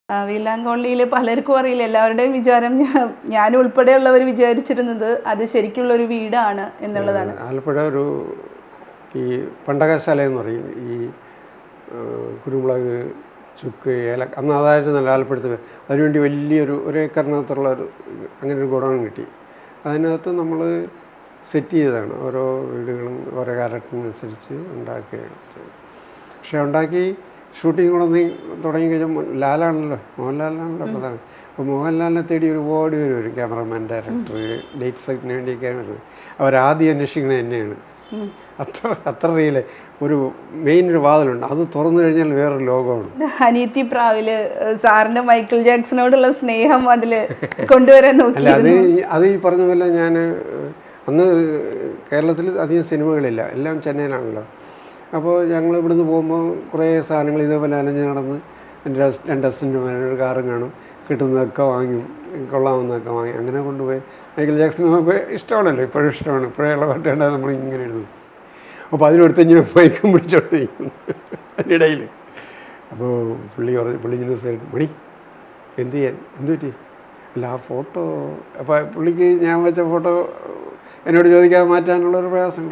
വീലാങ്കോള്ളിയിൽ പലർക്കും അറിയില്ല. എല്ലാവരുടെയും വിചാരം ഞാൻ ഉൾപ്പെടെയുള്ളവർ വിചാരിച്ചിരുന്നത് അത് ശരിക്കുള്ള ഒരു വീടാണ് എന്നുള്ളതാണ്. ആലപ്പുഴ ഒരു ഈ പണ്ടകശാല എന്ന് പറയും. ഈ കുരുമുളക്, ചുക്ക്, ഏല അന്ന് അതായിരുന്നല്ലോ ആലപ്പുഴത്ത്. അതിനുവേണ്ടി വലിയൊരു ഏക്കറിനകത്തുള്ള അങ്ങനെ ഒരു ഗോഡൗൺ കിട്ടി. അതിനകത്ത് നമ്മൾ സെറ്റ് ചെയ്തതാണ്. ഓരോ വീടുകളും ഓരോ കാലഘട്ടത്തിനനുസരിച്ച് ഉണ്ടാക്കുകയാണ് ചെയ്തത്. പക്ഷേ ഉണ്ടാക്കി ഷൂട്ടിംഗ് കൂടെ തുടങ്ങി കഴിഞ്ഞാൽ ലാലാണല്ലോ, മോഹൻലാലാണല്ലോ പ്രധാനം. അപ്പോൾ മോഹൻലാലിനെ തേടി ഒരുപാട് പേര് വരും. ക്യാമറമാൻ, ഡയറക്ടർ, ഡേറ്റ് സെറ്റിന് വേണ്ടിയൊക്കെയാണ് വരുന്നത്. അവരാദ്യം അന്വേഷിക്കുന്നത് തന്നെയാണ്. അത്ര റിയൽ ഒരു മെയിൻ ഒരു വാതിലുണ്ട്, അത് തുറന്നു കഴിഞ്ഞാൽ വേറൊരു ലോകമാണ്. അനിയത്തി പ്രാവില് സാറിന്റെ മൈക്കിൾ ജാക്സനോടുള്ള സ്നേഹം അതിൽ കൊണ്ടുവരാൻ നോക്കി. അല്ല, അത് ഈ പറഞ്ഞ പോലെ ഞാൻ അന്ന് കേരളത്തിൽ അധികം സിനിമകളില്ല, എല്ലാം ചെന്നൈയിലാണല്ലോ. അപ്പോൾ ഞങ്ങൾ ഇവിടുന്ന് പോകുമ്പോൾ കുറേ സാധനങ്ങൾ ഇതേപോലെ അലഞ്ഞ് നടന്ന് എൻ്റെ 2 അസിസ്റ്റൻ്റുമാരുടെ കാറും കാണും, കിട്ടുന്നതൊക്കെ വാങ്ങും, കൊള്ളാവുന്നതൊക്കെ വാങ്ങി അങ്ങനെ കൊണ്ടുപോയി. മൈക്കിൾ ജാക്സൺ നമുക്ക് ഇഷ്ടമാണല്ലോ, ഇപ്പോഴും ഇഷ്ടമാണ്. ഇപ്പോഴുള്ള പാട്ടുണ്ടാകും നമ്മൾ ഇങ്ങനെ എഴുതും. അപ്പോൾ അതിനടുത്ത് ഇങ്ങനെ മയക്കം പിടിച്ചോണ്ട് നിൽക്കും അതിൻ്റെ ഇടയിൽ. അപ്പോൾ പുള്ളി ഇങ്ങനെ സൈഡ് മണി എന്ത് ചെയ്യാൻ, എന്ത് പറ്റി? അല്ല ആ ഫോട്ടോ, അപ്പോൾ പുള്ളിക്ക് ഞാൻ വെച്ച ഫോട്ടോ എന്നോട് ചോദിക്കാതെ മാറ്റാനുള്ളൊരു പ്രയാസം.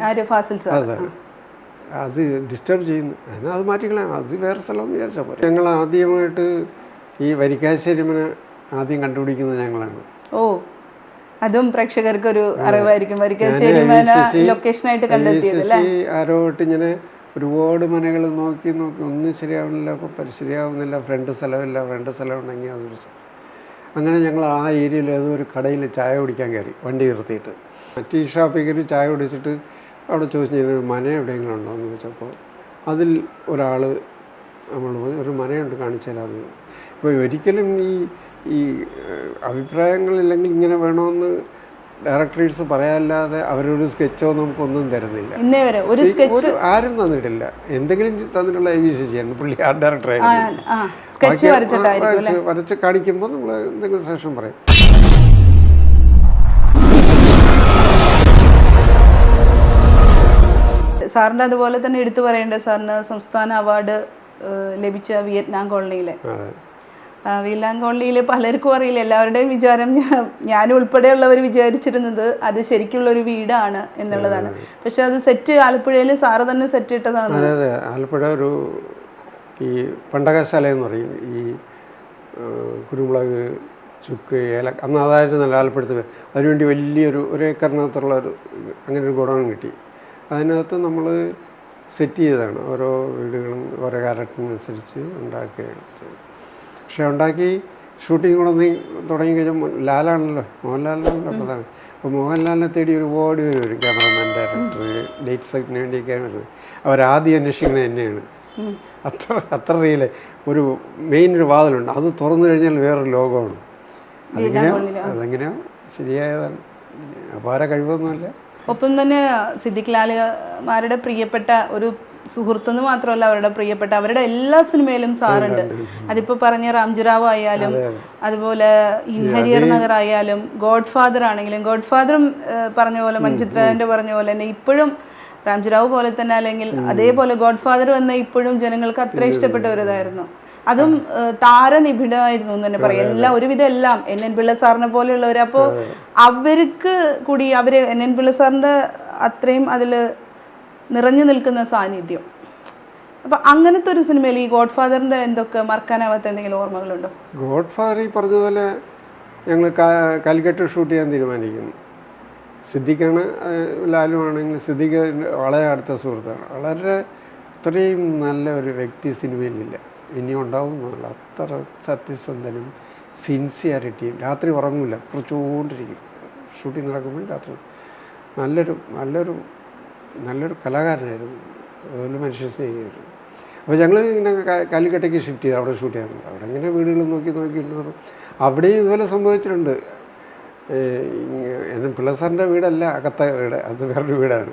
അത് ഡിസ്റ്റർബ് ചെയ്യുന്നു, എന്നാൽ അത് മാറ്റിക്കളയാം, അത് വേറെ സ്ഥലമെന്ന് വിചാരിച്ചാൽ പോലെ. ഞങ്ങൾ ആദ്യമായിട്ട് ഈ വരിക്കാശ്ശേരിമനെ ആദ്യം കണ്ടുപിടിക്കുന്നത് ഞങ്ങളാണ്. ഓ, അതും പ്രേക്ഷകർക്ക് ഒരു അറിവായിരിക്കും. ലൊക്കേഷനായിട്ട് കണ്ടെത്തിയത് ആരോട്ട് ഇങ്ങനെ ഒരുപാട് മനകൾ നോക്കി ഒന്നും ശരിയാവുന്നില്ല, ശരിയാവുന്നില്ല, ഫ്രണ്ട് സ്ഥലം ഉണ്ടെങ്കിൽ അതൊരു അങ്ങനെ ഞങ്ങൾ ആ ഏരിയയിൽ ഏതൊരു കടയിൽ ചായ കുടിക്കാൻ കയറി, വണ്ടി നിർത്തിയിട്ട്. ടീ ഷോപ്പിൽ കയറി ചായ കുടിച്ചിട്ട് അവിടെ ചോദിച്ചു ഞാനൊരു മന എവിടെയെങ്കിലും ഉണ്ടോ എന്ന് ചോദിച്ചപ്പോൾ അതിൽ ഒരാൾ നമ്മൾ ഒരു മനയുണ്ട് കാണിച്ചാൽ. ഇപ്പോൾ ഒരിക്കലും ഈ അഭിപ്രായങ്ങളില്ലെങ്കിൽ ഇങ്ങനെ വേണമെന്ന് ഡയറക്ടേഴ്സ് പറയാല്ലാതെ അവരൊരു സ്കെച്ചോ നമുക്കൊന്നും തരുന്നില്ല. ആരും തന്നിട്ടില്ല. എന്തെങ്കിലും തന്നിട്ടുള്ള AVCC പുള്ളി ആർട്ട് ഡയറക്ടറായിരുന്നു. വരച്ച് കാണിക്കുമ്പോൾ നമ്മൾ എന്തെങ്കിലും സെഷൻ പറയും. സാറിൻ്റെ അതുപോലെ തന്നെ എടുത്തു പറയേണ്ട, സാറിന് സംസ്ഥാന അവാർഡ് ലഭിച്ച വിയറ്റ്നാം കോളനിയിലെ. വീലാങ്കോള്ളിയിൽ പലർക്കും അറിയില്ല. എല്ലാവരുടെയും വിചാരം ഞാൻ ഉൾപ്പെടെയുള്ളവർ വിചാരിച്ചിരുന്നത് അത് ശരിക്കുള്ള ഒരു വീടാണ് എന്നുള്ളതാണ്. പക്ഷെ അത് സെറ്റ് ആലപ്പുഴയിൽ സാറ് തന്നെ സെറ്റ് ഇട്ടതാണ്. അതെ അതെ, ആലപ്പുഴ ഒരു ഈ പണ്ടകശാല എന്ന് പറയും. ഈ കുരുമുളക്, ചുക്ക്, ഏല അന്ന് അതായിരുന്നല്ലോ ആലപ്പുഴത്ത്. അതിനുവേണ്ടി വലിയൊരു ഏക്കറിനകത്തുള്ള അങ്ങനെ ഒരു ഗോഡൗൺ കിട്ടി. അതിനകത്ത് നമ്മൾ സെറ്റ് ചെയ്തതാണ്. ഓരോ വീടുകളും ഓരോ കാലഘട്ടത്തിനനുസരിച്ച് ഉണ്ടാക്കുകയാണ് ചെയ്തത്. പക്ഷേ ഉണ്ടാക്കി ഷൂട്ടിംഗ് കൂടെ തുടങ്ങി കഴിഞ്ഞാൽ ലാലാണല്ലോ, മോഹൻലാലാണല്ലോ പ്രധാനം. അപ്പോൾ മോഹൻലാലിനെ തേടി ഒരുപാട് പേര് വരും. ക്യാമറമാൻ, ഡയറക്ടർ, ഡേറ്റ് സെറ്റിന് വേണ്ടിയൊക്കെയാണ് വരുന്നത്. അവരാദ്യം അന്വേഷിക്കുന്നത് തന്നെയാണ്. അത്ര റിയൽ ഒരു മെയിൻ ഒരു വാതിലുണ്ട്, അത് തുറന്നു കഴിഞ്ഞാൽ വേറൊരു ലോകമാണ്. അതെങ്ങനെയോ ശരിയായതാണ്, അപാര കഴിവൊന്നുമല്ല. ഒപ്പം തന്നെ സിദ്ദിഖ് ലാലുമാരുടെ പ്രിയപ്പെട്ട ഒരു സുഹൃത്തെന്ന് മാത്രമല്ല, അവരുടെ പ്രിയപ്പെട്ട അവരുടെ എല്ലാ സിനിമയിലും സാറുണ്ട്. അതിപ്പോൾ പറഞ്ഞ റാംജിറാവ് ആയാലും, അതുപോലെ ഇൻഹരിയർ നഗർ ആയാലും, ഗോഡ് ഫാദർ ആണെങ്കിലും, ഗോഡ് ഫാദറും പറഞ്ഞ പോലെ മൺചിത്രന്റെ പറഞ്ഞ പോലെ തന്നെ ഇപ്പോഴും റാംജിറാവ് പോലെ തന്നെ, അല്ലെങ്കിൽ അതേപോലെ ഗോഡ് ഫാദർ വന്ന ഇപ്പോഴും ജനങ്ങൾക്ക് അത്ര ഇഷ്ടപ്പെട്ട ഒരു ഇതായിരുന്നു. അതും താരനിബിഡമായിരുന്നു എന്ന് തന്നെ പറയാം. ഒരുവിധം എല്ലാം NN പിള്ള സാറിനെ പോലെയുള്ളവർ. അപ്പോൾ അവർക്ക് കൂടി NN പിള്ള സാറിൻ്റെ അത്രയും അതിൽ നിറഞ്ഞു നിൽക്കുന്ന സാന്നിധ്യം. അപ്പം അങ്ങനത്തെ ഒരു സിനിമയിൽ ഈ ഗോഡ് ഫാദറിൻ്റെ എന്തൊക്കെ മറക്കാനാവാത്ത എന്തെങ്കിലും ഓർമ്മകളുണ്ടോ? ഗോഡ് ഫാദർ ഈ പറഞ്ഞതുപോലെ ഞങ്ങൾ കാലിക്കറ്റ് ഷൂട്ട് ചെയ്യാൻ തീരുമാനിക്കുന്നു. സിദ്ദിഖാണ്, ലാലുവാണെങ്കിൽ സിദ്ദിഖ് വളരെ അടുത്ത സുഹൃത്താണ്. വളരെ അത്രയും നല്ല ഒരു വ്യക്തി സിനിമയിലില്ല, ഇനിയും ഉണ്ടാവുന്നതല്ല. അത്ര സത്യസന്ധനും സിൻസിയറിറ്റിയും. രാത്രി ഉറങ്ങില്ല, കുറച്ചുകൊണ്ടിരിക്കും ഷൂട്ടിംഗ് നടക്കുമ്പോൾ. രാത്രി നല്ലൊരു കലാകാരനായിരുന്നു, അതുപോലെ മനുഷ്യ സ്നേഹിയായിരുന്നു. അപ്പോൾ ഞങ്ങൾ ഇങ്ങനെ കാലിക്കട്ടേക്ക് ഷിഫ്റ്റ് ചെയ്ത് അവിടെ ഷൂട്ട് ചെയ്യാറുണ്ട്. അവിടെ ഇങ്ങനെ വീടുകൾ നോക്കിയിട്ട് അവിടെയും ഇതുപോലെ സംഭവിച്ചിട്ടുണ്ട്. പിള്ള സാറിൻ്റെ വീടല്ല, അകത്തെ വീട്, അത് വേറൊരു വീടാണ്.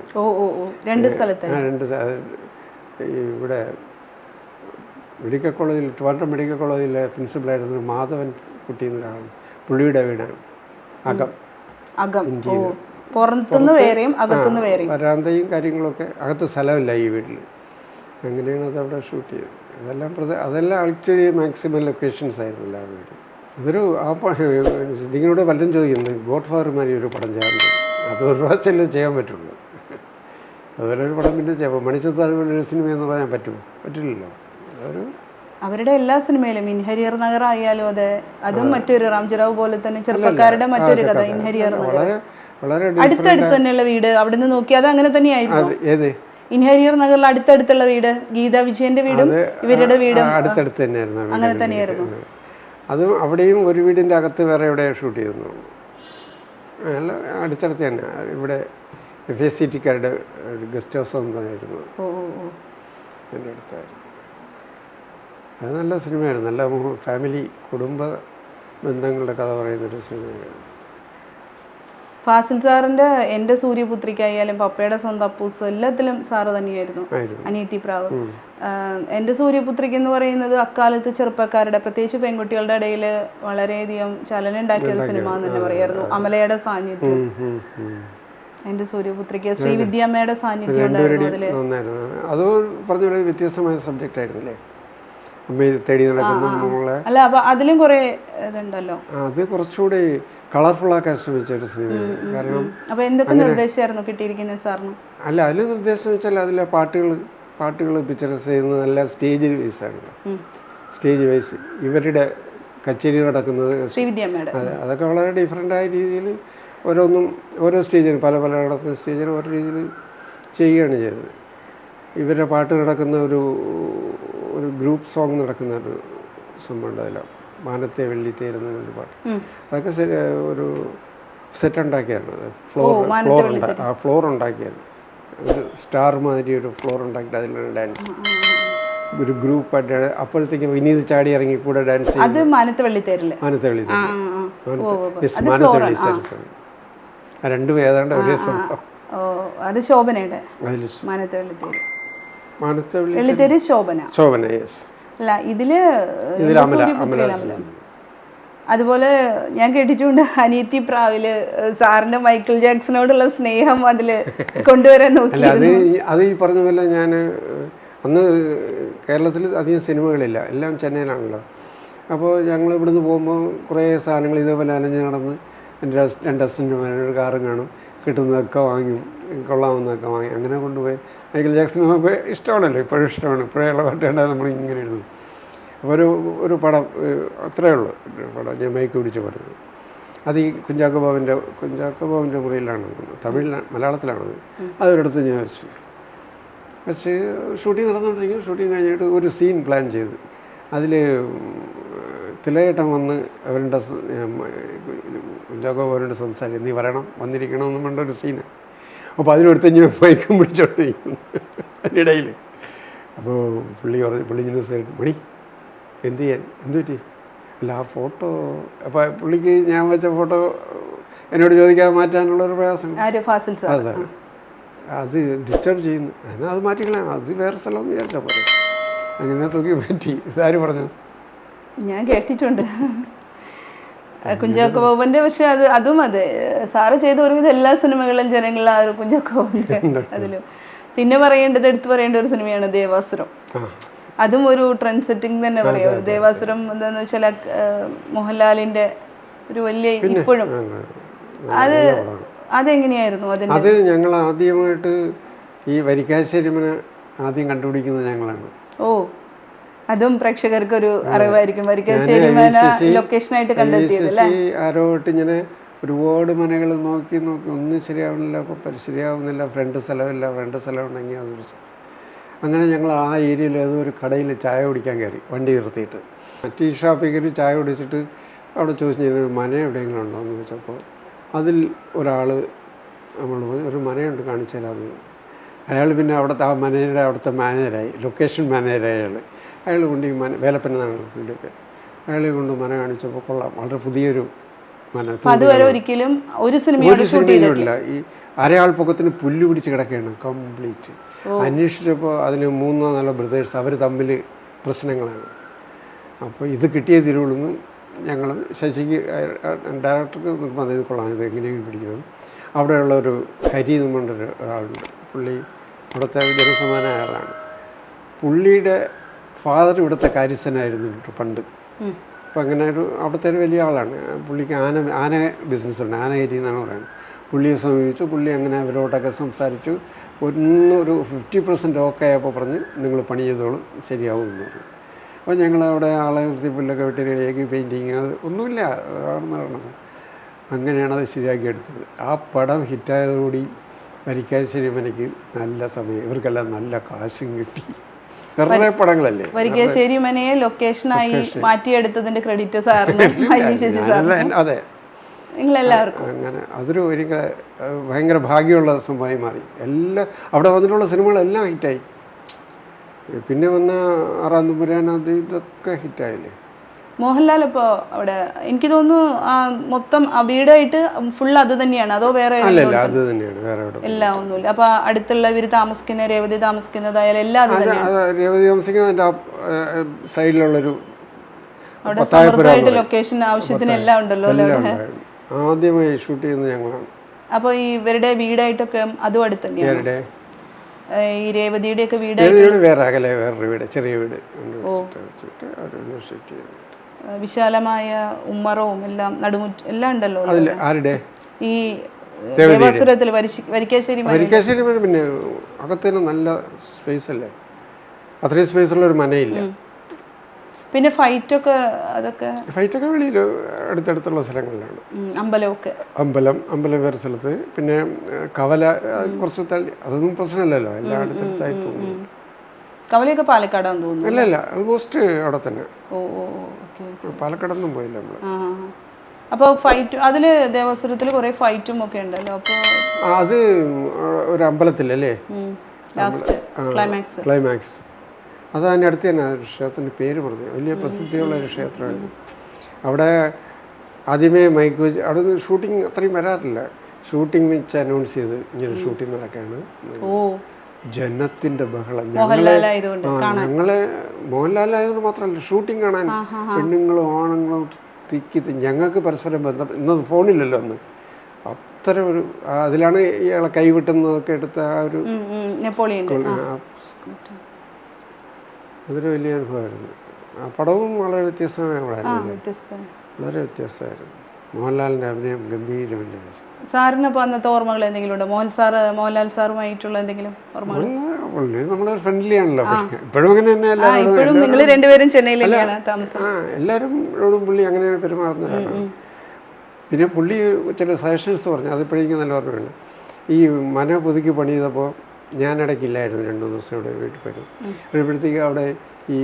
ഇവിടെ മെഡിക്കൽ കോളേജിൽ, ട്രിവാൻഡ്രം മെഡിക്കൽ കോളേജിലെ പ്രിൻസിപ്പളായിരുന്ന മാധവൻ കുട്ടി എന്നൊരാളാണ്. പുള്ളിയുടെ വീടാണ്. വരാന്തയും കാര്യങ്ങളൊക്കെ. അകത്ത് സ്ഥലമില്ല ഈ വീട്ടിൽ. അങ്ങനെയാണ് അത് അവിടെ ഷൂട്ട് ചെയ്തത്. അതെല്ലാം ആക്ച്വലി മാക്സിമം ലൊക്കേഷൻസ് ആയിരുന്നില്ല ആ വീട്. അതൊരു സിദ്ദിഖിനോട് പലരും ചോദിക്കുന്നത് ഗോഡ് ഫാദർമാരി ഒരു പടം ചെയ്യാറുണ്ട്. അത് ഒരു പ്രാവശ്യമല്ലേ ചെയ്യാൻ പറ്റുള്ളൂ. അതുപോലെ ഒരു പടം പിന്നെ ചെയ്യാം. മണിച്ചിത്രത്താഴ് സിനിമ എന്ന് പറയാൻ പറ്റുമോ? പറ്റില്ലല്ലോ. അതൊരു അവരുടെ എല്ലാ സിനിമയിലും ഇൻഹരിയർ നഗർ ആയാലും അതെ, അതും മറ്റൊരു റാംജിറാവ് പോലെ തന്നെ ചെറുപ്പക്കാരുടെ മറ്റൊരു കഥ ഇൻഹരിയർ നഗർ. വളരെ അടുത്തടുത്ത് തന്നെയുള്ള വീട്, അവിടുന്ന് നോക്കി അത് അങ്ങനെ തന്നെയായിരുന്നു. ഏത് ഇൻഹരിയർ നഗറിൽ അടുത്തടുത്തുള്ള വീട്, ഗീതാ വിജയന്റെ വീടും ഇവരുടെ വീടും അടുത്തടുത്ത് തന്നെയായിരുന്നു. അങ്ങനെ തന്നെയായിരുന്നു. അതും അവിടെയും ഒരു വീടിൻ്റെ അകത്ത് വേറെ എവിടെ ഷൂട്ട് ചെയ്തിരുന്നു. അല്ല, അടുത്തടുത്ത് തന്നെ. ഇവിടെ FACTക്കാരുടെ ഒരു ഗസ്റ്റ് ഹൗസ് ഒന്നായിരുന്നു എൻ്റെ അടുത്തായിരുന്നു. അത് നല്ല സിനിമയായിരുന്നു. നല്ല ഫാമിലി കുടുംബ ബന്ധങ്ങളുടെ കഥ പറയുന്നൊരു സിനിമയായിരുന്നു. ഫാസിൽ സാറിന്റെ എൻ്റെ സൂര്യപുത്രിക്കായാലും പപ്പയുടെ സ്വന്തം അപ്പൂസ് എല്ലാത്തിലും സാറ് തന്നെയായിരുന്നു. അനിയത്തി പ്രാവ്. എൻ്റെ സൂര്യപുത്രിക്ക് എന്ന് പറയുന്നത് അക്കാലത്ത് ചെറുപ്പക്കാരുടെ പ്രത്യേകിച്ച് പെൺകുട്ടികളുടെ ഇടയിൽ വളരെയധികം ചലനം ഉണ്ടാക്കിയ ഒരു സിനിമ എന്ന് തന്നെ പറയായിരുന്നു. അമലയുടെ സാന്നിധ്യം എൻ്റെ സൂര്യപുത്രിക്ക്, ശ്രീവിദ്യാമ്മയുടെ സാന്നിധ്യം ഉണ്ടായിരുന്നു അതില്. അത് പറഞ്ഞ വ്യത്യസ്തമായ സബ്ജക്റ്റ് ആയിരുന്നില്ലേ, തേടി നടക്കുന്ന. അല്ല, അപ്പൊ അതിലും കുറെ ഇതുണ്ടല്ലോ. അത് കുറച്ചുകൂടി കളർഫുൾ ആക്കാൻ ശ്രമിച്ച ഒരു സിനിമ. കാരണം അപ്പൊ എന്തൊക്കെ നിർദ്ദേശമായിരുന്നു കിട്ടിയിരിക്കുന്നത് സാറിന്? അല്ല, അതിൽ നിർദ്ദേശം വെച്ചാൽ അതിലെ പാട്ടുകൾ പിക്ചറൈസ് ചെയ്യുന്നത് നല്ല സ്റ്റേജ് വൈസാണ്. സ്റ്റേജ് വൈസ് ഇവരുടെ കച്ചേരി നടക്കുന്നത് അതെ, അതൊക്കെ വളരെ ഡിഫറെൻ്റായ രീതിയിൽ ഓരോ സ്റ്റേജിലും പല നടത്തുന്ന സ്റ്റേജിലും ഓരോ രീതിയിൽ ചെയ്യുകയാണ് ചെയ്തത്. ഇവരുടെ പാട്ട് നടക്കുന്ന ഒരു ഗ്രൂപ്പ് സോങ് നടക്കുന്ന ഒരു സംഭവം അതിലാണ്, മാനത്തെ വെള്ളിത്തേരുന്ന ഒരു പാട്ട്. അതൊക്കെ ഒരു സെറ്റ് ഉണ്ടാക്കിയാണ്. ഫ്ലോർ ഉണ്ടാക്കിയത് ഒരു സ്റ്റാർ മാതിരി ഒരു ഫ്ലോർ ഉണ്ടാക്കിയിട്ട് അതിലാണ് ഡാൻസ്. ഒരു ഗ്രൂപ്പായിട്ട് അപ്പോഴത്തേക്കും വിനീത് ചാടി ഇറങ്ങി കൂടെ ഡാൻസ് ചെയ്യും. മാനത്തെ വെള്ളിത്തേര് രണ്ടും ഏതാണ്ട് ഒരേ സംഭവം. അത് ശോഭനയുടെ ശോഭന. അല്ല, ഇതില് അതുപോലെ ഞാൻ കേട്ടിട്ടുണ്ട് അനിയത്തി പ്രാവില് സാറിന്റെ മൈക്കിൾ ജാക്സനോടുള്ള സ്നേഹം അതില് കൊണ്ടുവരാൻ നോക്കി. അത് ഈ പറഞ്ഞ പോലെ ഞാൻ അന്ന് കേരളത്തിൽ അധികം സിനിമകളില്ല, എല്ലാം ചെന്നൈയിലാണല്ലോ. അപ്പോൾ ഞങ്ങൾ ഇവിടുന്ന് പോകുമ്പോൾ കുറേ സാധനങ്ങൾ ഇതേപോലെ അലഞ്ഞ് നടന്ന് എൻ്റെ 2 അസിസ്റ്റൻ്റുമാരൊരു കാറും കാണും, കിട്ടുന്നതൊക്കെ വാങ്ങും, കൊള്ളാവുന്നതൊക്കെ വാങ്ങി അങ്ങനെ കൊണ്ടുപോയി. മൈക്കിൾ ജാക്സൺ നമുക്ക് ഇഷ്ടമാണല്ലോ, ഇപ്പോഴും ഇഷ്ടമാണ്. ഇപ്പോഴുള്ള പാട്ടുണ്ടാകും നമ്മളിങ്ങനെ എഴുതും. അപ്പോൾ ഒരു പടം അത്രയേ ഉള്ളൂ, പടം ഞാൻ മൈക്ക് പിടിച്ച് പാടുന്നത്. അത് ഈ കുഞ്ചാക്കോ ബോബൻ്റെ മുറിയിലാണ്, മലയാളത്തിലാണത്. അതൊരിടത്ത് ഞാൻ വെച്ച് ഷൂട്ടിങ് നടന്നുകൊണ്ടിരിക്കും. ഷൂട്ടിങ് കഴിഞ്ഞിട്ട് ഒരു സീൻ പ്ലാൻ ചെയ്ത് അതിൽ തിലകേട്ടൻ വന്ന് അവരുടെ കുഞ്ചാക്കോ ബോബനോട് സംസാരിക്കും, നീ വന്നിരിക്കണം എന്ന് പറഞ്ഞ ഒരു സീന്. അപ്പോൾ അതിനടുത്ത് മയക്കം പിടിച്ചോണ്ടിരിക്കുന്നു അതിനിടയിൽ. അപ്പോൾ പുള്ളി ഇങ്ങനെ മണി എന്ത് പറ്റി? അല്ല, ആ ഫോട്ടോ അപ്പോൾ പുള്ളിക്ക് ഞാൻ വെച്ച ഫോട്ടോ എന്നോട് ചോദിക്കാതെ മാറ്റാനുള്ളൊരു പ്രയാസം. അത് ഡിസ്റ്റർബ് ചെയ്യുന്നു, എന്നാൽ അത് മാറ്റിക്കളാം, അത് വേറെ സ്ഥലമെന്ന് വിചാരിച്ചാൽ പോലെ. അങ്ങനെ തൂക്കി മാറ്റി. ഇതാര് പറഞ്ഞു? ഞാൻ കേട്ടിട്ടുണ്ട് കുഞ്ചാക്കോ ബോബന്റെ. പക്ഷെ അതും അതെ, സാറ് ചെയ്ത ഒരുവിധം എല്ലാ സിനിമകളും ജനങ്ങളിൽ ആ ഒരു കുഞ്ചാക്കോ ബോബന്റെ അതിലും. പിന്നെ എടുത്തു പറയേണ്ട ഒരു സിനിമയാണ് ദേവാസുരം. അതും ഒരു ട്രെൻഡ് സെറ്റിംഗ് തന്നെ പറയാം. ഒരു ദേവാസുരം എന്താന്ന് വെച്ചാൽ മോഹൻലാലിന്റെ ഒരു വലിയ ഇപ്പോഴും അതെങ്ങനെയായിരുന്നു? അത് ഞങ്ങൾ ആദ്യമായിട്ട് ഈ വരിക്കാശ്ശേരിമനെ ആദ്യം കണ്ടുപിടിക്കുന്നത് ഞങ്ങളാണ്. അതും പ്രേക്ഷകർക്ക് ഒരു അറിവായിരിക്കും. വരിക്കാശ്ശേരിമന ലൊക്കേഷനായിട്ട് കണ്ടെത്തിയത് ആരോട്ട് ഇങ്ങനെ ഒരുപാട് മനകൾ നോക്കി ഒന്നും ശരിയാവുന്നില്ല, അപ്പോൾ ശരിയാവുന്നില്ല, ഫ്രണ്ട് സ്ഥലം ഉണ്ടെങ്കിൽ അതൊരു. അങ്ങനെ ഞങ്ങൾ ആ ഏരിയയിൽ ഏതൊരു കടയിൽ ചായ കുടിക്കാൻ കയറി, വണ്ടി നിർത്തിയിട്ട്. ടീ ഷോപ്പിൽ കയറി ചായ കുടിച്ചിട്ട് അവിടെ ചോദിച്ചു ഞാനൊരു മന എവിടെയെങ്കിലും ഉണ്ടോ എന്ന് ചോദിച്ചപ്പോൾ അതിൽ ഒരാൾ നമ്മൾ ഒരു മനയുണ്ട് കാണിച്ചാൽ അയാൾ പിന്നെ അവിടുത്തെ ആ മനയുടെ അവിടുത്തെ മാനേജരായി, ലൊക്കേഷൻ മാനേജരായി അയാൾ കൊണ്ട് ഈ വേലപ്പനാണ് പുള്ളിയൊക്കെ. അയാളെ കൊണ്ട് മന കാണിച്ചപ്പോൾ കൊള്ളാം, വളരെ പുതിയൊരു മന. ഒരിക്കലും ഒരു സിനിമയില്ല. ഈ അരയാൾ പൊക്കത്തിന് പുല്ല് പിടിച്ച് കിടക്കുകയാണ് കംപ്ലീറ്റ്. അന്വേഷിച്ചപ്പോൾ അതിന് 3-4 ബ്രദേഴ്സ്, അവർ തമ്മിൽ പ്രശ്നങ്ങളാണ്. അപ്പോൾ ഇത് കിട്ടിയ തിരുവള്ളൂന്ന് ഞങ്ങൾ ശശിക്ക് ഡയറക്ടർക്ക് നിർബന്ധം, ഇത് കൊള്ളാം, ഇത് എങ്ങനെയും പിടിക്കണം. അവിടെയുള്ള ഒരു ഹരി എന്ന് പറഞ്ഞൊരു ഒരാളുണ്ട്, പുള്ളി അവിടുത്തെ ജനസമാനായ ആളാണ്. പുള്ളിയുടെ ഫാദർ ഇവിടുത്തെ കാര്യസ്ഥനായിരുന്നു പണ്ട്. അപ്പം അങ്ങനെ അവിടുത്തെ ഒരു വലിയ ആളാണ്. പുള്ളിക്ക് ആന ബിസിനസ്സുണ്ട്, ആനകരി എന്നാണ് പറയുന്നത്. പുള്ളിയെ സമീപിച്ചു. പുള്ളി അങ്ങനെ അവരോടൊക്കെ സംസാരിച്ചു. ഒരു 50% ഓക്കെ ആയപ്പോൾ പറഞ്ഞ് നിങ്ങൾ പണി ചെയ്തോളൂ, ശരിയാവും എന്ന് പറഞ്ഞു. അപ്പോൾ ഞങ്ങളവിടെ ആളെ നിർത്തി പുല്ലൊക്കെ വെട്ടി റെഡിയാക്കി പെയിൻറ്റിങ് അത് ഒന്നുമില്ല നടന്നത്. അങ്ങനെയാണ് അത് ശരിയാക്കി എടുത്തത്. ആ പടം ഹിറ്റായതോടുകൂടി വരിക്കാശ്ശേരി മനയ്ക്ക് നല്ല സമയം, ഇവർക്കെല്ലാം നല്ല കാശും കിട്ടി. വെറുതെ പടങ്ങളല്ലേ. വരിക്കാശ്ശേരി മനയെ ലൊക്കേഷനായി മാറ്റിയെടുത്തതിൻ്റെ ക്രെഡിറ്റ് സാറിന്. അതെ, നിങ്ങളെല്ലാവർക്കും അങ്ങനെ അതൊരു ഭയങ്കര ഭാഗ്യമുള്ള സംഭവമായി മാറി. അവിടെ വന്നിട്ടുള്ള സിനിമകളെല്ലാം ഹിറ്റായി. പിന്നെ വന്ന ആറാം തമ്പുരാൻ അത് ഇതൊക്കെ ഹിറ്റായില്ലേ. മോഹൻലാൽ ഇപ്പോൾ അവിടെ എനിക്ക് തോന്നുന്നു മൊത്തം വീടായിട്ട് ഫുൾ അത് തന്നെയാണ്, അതോ വേറെ അത് തന്നെയാണ്, വേറെ എല്ലാം ഒന്നുമില്ല? അപ്പൊ അടുത്തുള്ള ഇവർ താമസിക്കുന്ന രേവതി താമസിക്കുന്നതായാലും എല്ലാം അത് തന്നെയാണ്. രേവതി താമസിക്കുന്നതിൻ്റെ സൈഡിലുള്ളൊരു അവിടെ സമൃദ്ധമായിട്ട് ലൊക്കേഷൻ ആവശ്യത്തിന് എല്ലാം ഉണ്ടല്ലോ അവിടെ. ആദ്യമായി ഷൂട്ട് ചെയ്യുന്നത് ഞങ്ങളാണ്. അപ്പോൾ ഈ ഇവരുടെ വീടായിട്ടൊക്കെ അതും അടുത്ത് തന്നെയാണ്. ഈ രേവതിയുടെ ഒക്കെ വേറെ അകലെ വേറൊരു വീട്, ചെറിയ വീട് വിശാലമായ ഉമ്മറവും എല്ലാം എല്ലാം ഉണ്ടല്ലോ ആരുടെ ഈ ദേവാസുരത്തിൽ വരിക്കാശ്ശേരി. പിന്നെ അകത്തേനും നല്ല സ്പേസ് അല്ലേ, അത്രയും സ്പേസ് ഉള്ള ഒരു മനയില്ല. പിന്നെ ഫൈറ്റൊക്കെ വെളിയിൽ അടുത്തടുത്തുള്ള സ്ഥലങ്ങളിലാണ്. അമ്പലം വേറെ സ്ഥലത്ത്, പിന്നെ കവല കുറച്ച് തള്ളി, അതൊന്നും പ്രശ്നമല്ലല്ലോ, എല്ലാം അടുത്തടുത്തായി തോന്നുന്നു. കവലയൊക്കെ പാലക്കാടാന്ന് തോന്നുന്നു. അല്ല ഓൾമോസ്റ്റ് അവിടെ തന്നെ. പാലക്കാടൊന്നും പോയില്ല നമ്മള്. അപ്പോൾ ഫൈറ്റ് അതില് ദേവാസുരത്തിൽ കുറെ ഫൈറ്റും ഒക്കെ ഉണ്ടല്ലോ. അപ്പോൾ അത് ഒരു അമ്പലത്തിലല്ലേ ലാസ്റ്റ് ക്ലൈമാക്സ് അത് അതിൻ്റെ അടുത്ത് തന്നെ ക്ഷേത്രത്തിൻ്റെ പേര് പറഞ്ഞു, വലിയ പ്രസിദ്ധിയുള്ള ഒരു ക്ഷേത്രമായിരുന്നു. അവിടെ ആദ്യമേ മൈക്ക് വെച്ച് അവിടെ ഷൂട്ടിംഗ് അത്രയും വരാറില്ല. ഷൂട്ടിംഗ് വെച്ച് അനൗൺസ് ചെയ്ത് ഇങ്ങനെ ഷൂട്ടിംഗ് നടക്കുകയാണ്. ജനത്തിൻ്റെ ബഹളം. ഞങ്ങളെ മോഹൻലാലായതുകൊണ്ട് മാത്രമല്ല, ഷൂട്ടിംഗ് കാണാൻ പെണ്ണുങ്ങളും ആണുങ്ങളും ഞങ്ങൾക്ക് പരസ്പരം ബന്ധം. ഇന്നത് ഫോണില്ലല്ലോ അന്ന്. അത്തരം ഒരു അതിലാണ് ഇയാളെ കൈവിട്ടുന്നതൊക്കെ എടുത്ത ആ ഒരു അതൊരു വലിയ അനുഭവമായിരുന്നു. ആ പടവും വളരെ വ്യത്യസ്തമായ പടമായിരുന്നു, വളരെ വ്യത്യസ്തമായിരുന്നു. മോഹൻലാലിൻ്റെ അഭിനയം ഗംഭീരമില്ലായിരുന്നു. സാറിനപ്പോൾ അന്നത്തെ ഓർമ്മകൾ എന്തെങ്കിലും ഉണ്ടോ? മോഹൻലാൽ സാറുമായിട്ടുള്ള എന്തെങ്കിലും ഓർമ്മകൾ? നമ്മളൊരു ഫ്രണ്ട്ലി ആണല്ലോ, ഇപ്പോഴും അങ്ങനെ തന്നെ. ഇപ്പോഴും നിങ്ങൾ രണ്ടുപേരും ചെന്നൈയിൽ തന്നെയാണ് താമസം? എല്ലാവരോടും പുള്ളി അങ്ങനെയാണ് പെരുമാറുന്നതാണ്. പിന്നെ പുള്ളി ചില സജഷൻസ് പറഞ്ഞു, അതിപ്പോഴേക്കും നല്ല ഓർമ്മയുണ്ട്. ഈ മന പുതുക്കി പണി ചെയ്തപ്പോൾ ഞാനിടയ്ക്കില്ലായിരുന്നു, 2 ദിവസം ഇവിടെ വീട്ടിൽ പോയി. വരുമ്പോഴത്തേക്ക് അവിടെ ഈ